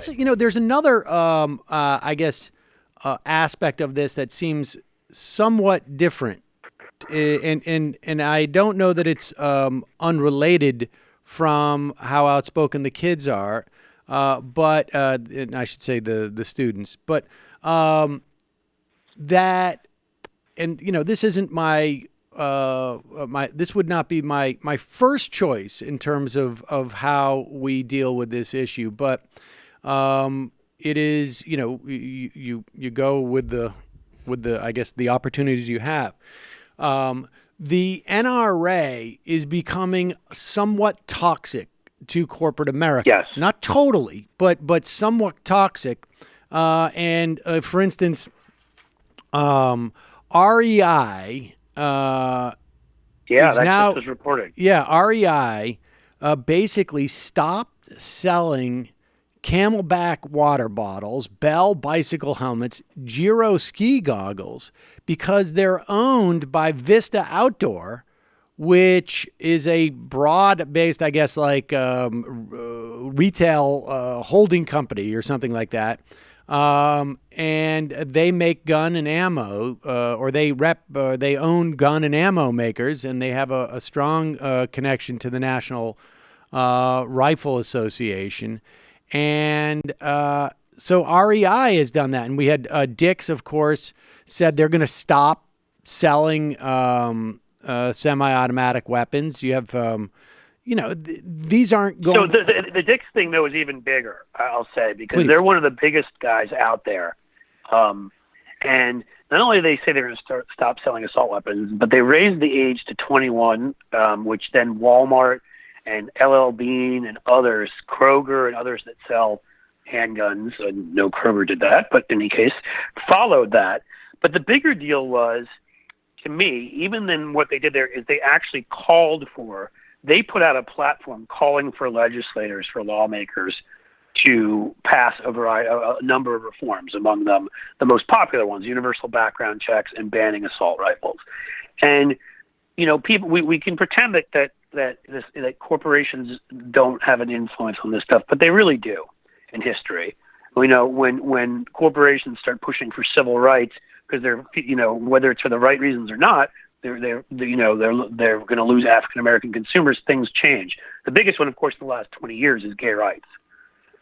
also, there's another, I guess, aspect of this that seems somewhat different, and I don't know that it's unrelated from how outspoken the kids are, but and I should say the students, but that, and this isn't my this would not be my first choice in terms of how we deal with this issue, but it is, you go with the I guess the opportunities you have. The NRA is becoming somewhat toxic to corporate America. Yes. Not totally, but somewhat toxic. And for instance, REI that's now, what was reporting. Yeah, REI basically stopped selling Camelback water bottles, Bell bicycle helmets, Giro ski goggles, because they're owned by Vista Outdoor, which is a broad-based, I guess, like retail holding company or something like that. And they make gun and ammo, or they own gun and ammo makers, and they have a strong connection to the National Rifle Association. And so REI has done that. And we had Dick's, of course, said they're going to stop selling semi-automatic weapons. You have, these aren't going. So the Dick's thing, though, is even bigger, I'll say, because Please. They're one of the biggest guys out there. And not only do they say they're going to stop selling assault weapons, but they raised the age to 21, which then Walmart and LL Bean and others, Kroger and others that sell handguns, and no Kroger did that, but in any case, followed that. But the bigger deal was, to me, even than what they did there, is they actually they put out a platform calling for legislators, for lawmakers, to pass a number of reforms, among them the most popular ones, universal background checks and banning assault rifles. And, people, we can pretend that corporations don't have an influence on this stuff, but they really do in history. We know when corporations start pushing for civil rights, because they're, whether it's for the right reasons or not, they're going to lose African American consumers. Things change. The biggest one, of course, in the last 20 years is gay rights.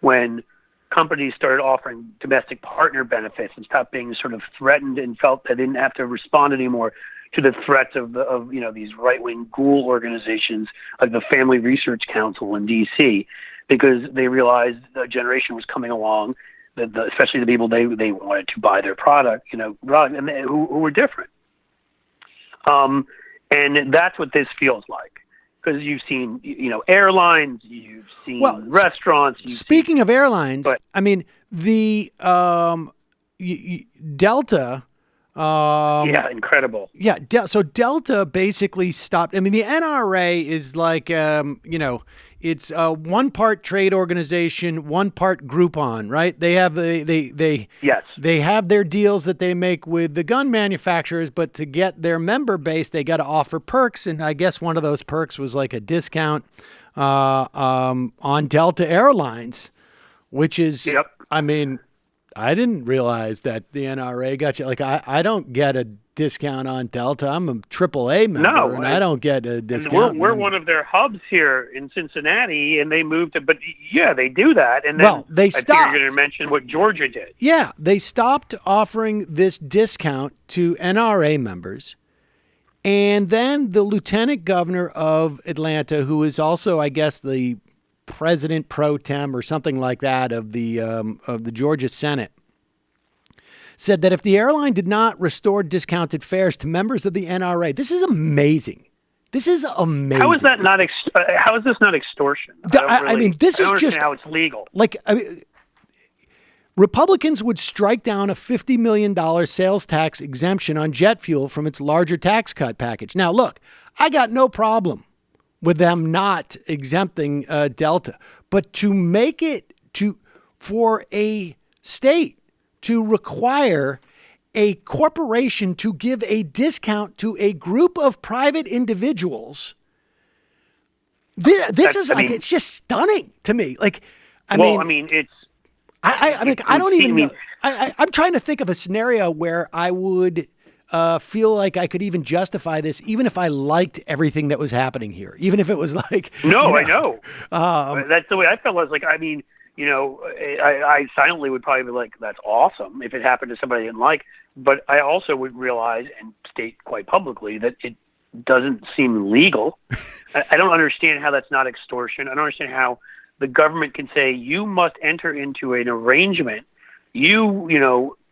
When companies started offering domestic partner benefits and stopped being sort of threatened and felt they didn't have to respond anymore to the threats of these right-wing ghoul organizations like the Family Research Council in D.C., because they realized a generation was coming along, especially the people they wanted to buy their product, and who were different. And that's what this feels like. Because you've seen, airlines, you've seen restaurants. Speaking of airlines, I mean, the Delta. Incredible. Yeah, so Delta basically stopped. I mean, the NRA is like, it's one part trade organization, one part Groupon, right? They have Yes. They have their deals that they make with the gun manufacturers, but to get their member base, they got to offer perks, and I guess one of those perks was like a discount on Delta Airlines, which is, I mean, I didn't realize that the NRA got you. Like, I don't get a discount on Delta. I'm a AAA member, and I don't get a discount. We're one of their hubs here in Cincinnati, and they moved to. But yeah, they do that, and then they stopped. I think you're going to mention what Georgia did. Yeah, they stopped offering this discount to NRA members, and then the lieutenant governor of Atlanta, who is also, I guess, the president pro tem or something like that of the Georgia Senate, said that if the airline did not restore discounted fares to members of the NRA, this is amazing. This is amazing. How is that not? How is this not extortion? I mean, this is just how it's legal. Like, Republicans would strike down a $50 million sales tax exemption on jet fuel from its larger tax cut package. Now, look, I got no problem with them not exempting Delta, but to make it for a state to require a corporation to give a discount to a group of private individuals, it's just stunning to me. Like, I mean, it's I mean, I don't even know. I'm trying to think of a scenario where I would feel like I could even justify this, even if I liked everything that was happening here, even if it was like, No, I know. Um, That's the way I felt. I was like, I mean, I silently would probably be like, that's awesome if it happened to somebody I didn't like. But I also would realize and state quite publicly that it doesn't seem legal. I don't understand how that's not extortion. I don't understand how the government can say you must enter into an arrangement.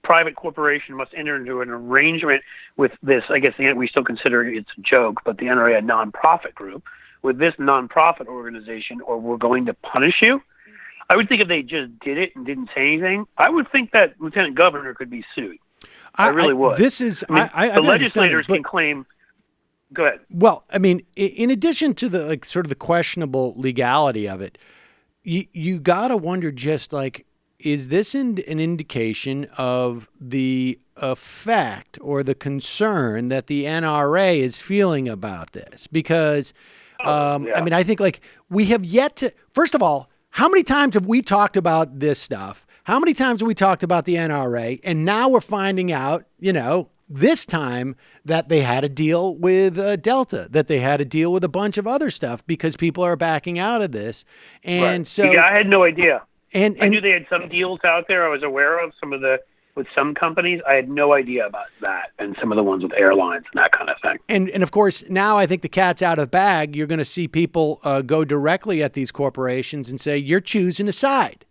Private corporation must enter into an arrangement with this. I guess we still consider it's a joke, but the NRA a nonprofit group with this nonprofit organization, or we're going to punish you. I would think if they just did it and didn't say anything, I would think that Lieutenant Governor could be sued. I really would. The legislators can claim. Go ahead. Well, I mean, in addition to the sort of the questionable legality of it, you got to wonder just like, is this an indication of the effect or the concern that the NRA is feeling about this? Because, I mean, I think like we have yet to, first of all, how many times have we talked about this stuff? How many times have we talked about the NRA? And now we're finding out, this time that they had a deal with Delta, that they had a deal with a bunch of other stuff because people are backing out of this. And right. so I had no idea. And I knew they had some deals out there. I was aware of with some companies. I had no idea about that and some of the ones with airlines and that kind of thing. And of course, now I think the cat's out of the bag. You're going to see people go directly at these corporations and say, you're choosing a side.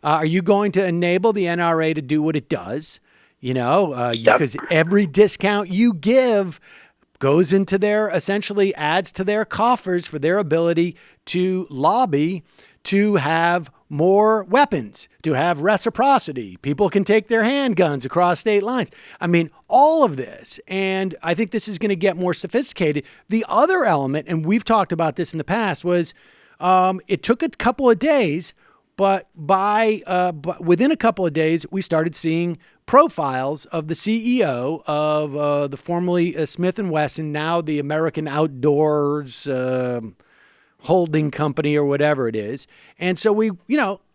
Are you going to enable the NRA to do what it does? Because every discount you give goes into essentially adds to their coffers for their ability to lobby to have more weapons, to have reciprocity. People can take their handguns across state lines. I mean, all of this. And I think this is going to get more sophisticated. The other element, and we've talked about this in the past, was it took a couple of days, but within a couple of days, we started seeing profiles of the CEO of the formerly Smith & Wesson, now the American Outdoors holding company or whatever it is. And so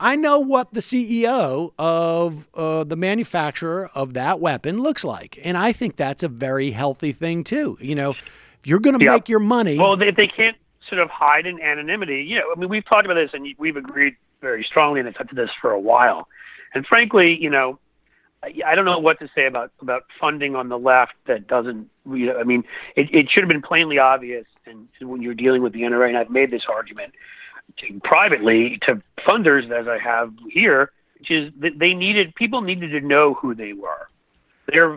I know what the CEO of the manufacturer of that weapon looks like. And I think that's a very healthy thing too. If you're going to make your money. Well, if they can't sort of hide in anonymity, I mean, we've talked about this and we've agreed very strongly and it's this for a while. And frankly, I don't know what to say about funding on the left that doesn't, I mean, it should have been plainly obvious. And when you're dealing with the NRA, and I've made this argument privately to funders, as I have here, which is that people needed to know who they were. They were,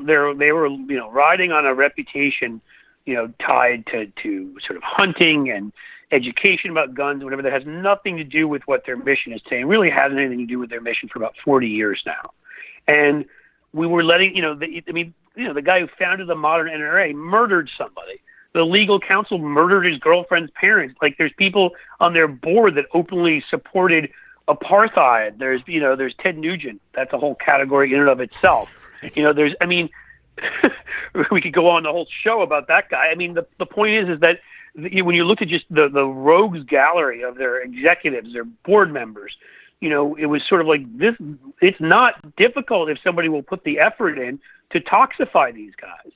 riding on a reputation, tied to sort of hunting and education about guns, whatever, that has nothing to do with what their mission is today. It really hasn't anything to do with their mission for about 40 years now. And we were letting, the guy who founded the modern NRA murdered somebody. The legal counsel murdered his girlfriend's parents. Like, there's people on their board that openly supported apartheid. There's Ted Nugent. That's a whole category in and of itself. We could go on the whole show about that guy. I mean, the point is that when you look at just the rogues gallery of their executives, their board members, it was sort of like this. It's not difficult if somebody will put the effort in to toxify these guys.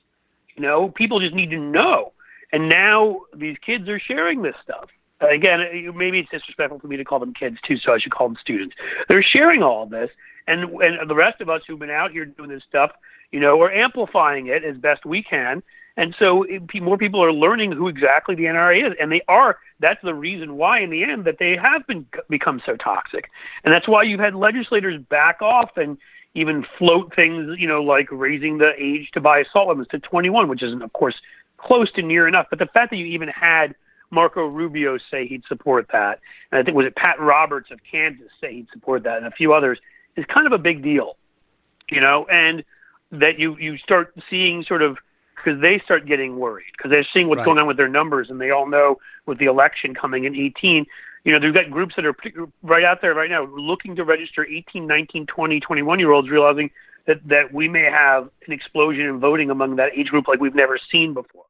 People just need to know. And now these kids are sharing this stuff. Again, maybe it's disrespectful for me to call them kids too, so I should call them students. They're sharing all of this, and the rest of us who've been out here doing this stuff, are amplifying it as best we can. And so more people are learning who exactly the NRA is, and they are. That's the reason why, in the end, that they have become so toxic, and that's why you've had legislators back off and even float things, like raising the age to buy assault weapons to 21, which isn't, of course, close to near enough. But the fact that you even had Marco Rubio say he'd support that, and I think was it Pat Roberts of Kansas say he'd support that, and a few others, is kind of a big deal, and that you start seeing sort of, because they start getting worried because they're seeing what's going on with their numbers, and they all know with the election coming in 18, they've got groups that are right out there right now looking to register 18, 19, 20, 21-year-olds, realizing that we may have an explosion in voting among that age group like we've never seen before.